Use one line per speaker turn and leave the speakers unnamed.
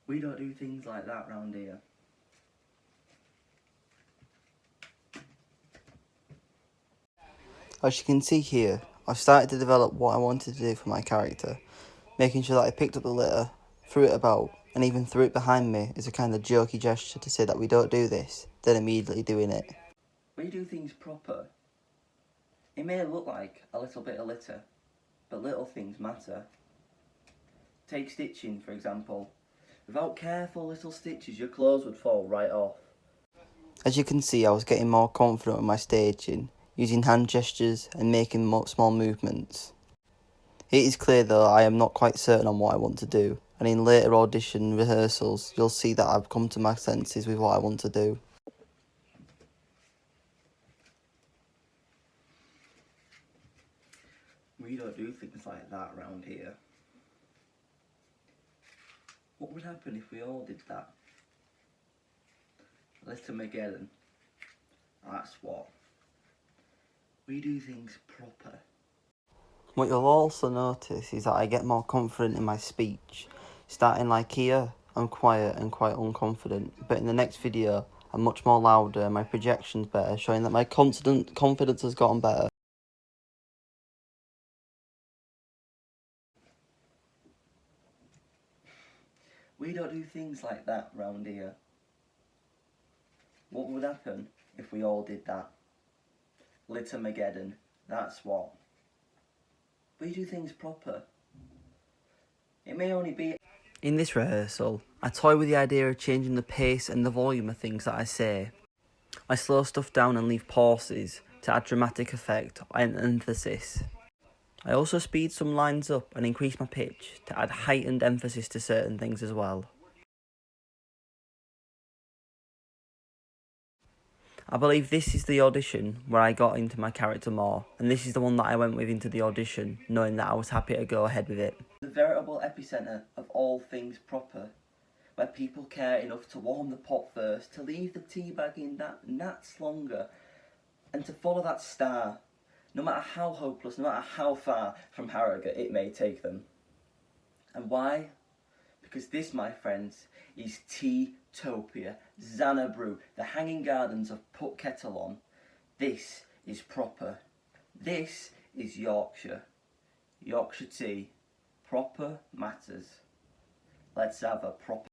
We don't do things like that round here.
As you can see here, I've started to develop what I wanted to do for my character, making sure that I picked up the litter, threw it about, and even threw it behind me as a kind of jokey gesture to say that we don't do this, then immediately doing it.
We do things proper. It may look like a little bit of litter, but little things matter. Take stitching, for example. Without careful little stitches, your clothes would fall right off.
As you can see, I was getting more confident with my staging, using hand gestures and making small movements. It is clear though I am not quite certain on what I want to do, and in later audition rehearsals you'll see that I've come to my senses with what I want to do.
We don't do things like that round here. What would happen if we all did that? Littermageddon. That's what. We do things proper.
What you'll also notice is that I get more confident in my speech. Starting like here, I'm quiet and quite unconfident, but in the next video I'm much more louder and my projection's better, showing that my confidence has gotten better.
We don't do things like that round here. What would happen if we all did that? Littermageddon. That's what. We do things proper. It may only be...
In this rehearsal, I toy with the idea of changing the pace and the volume of things that I say. I slow stuff down and leave pauses to add dramatic effect and emphasis. I also speed some lines up and increase my pitch to add heightened emphasis to certain things as well. I believe this is the audition where I got into my character more, and this is the one that I went with into the audition, knowing that I was happy to go ahead with it.
The veritable epicentre of all things proper, where people care enough to warm the pot first, to leave the tea bag in that gnats longer, and to follow that star, no matter how hopeless, no matter how far from Harrogate it may take them. And why? Because this, my friends, is Tea-topia, Xana Brew, the hanging gardens of Put Kettle On. This is proper. This is Yorkshire. Yorkshire tea. Proper matters. Let's have a proper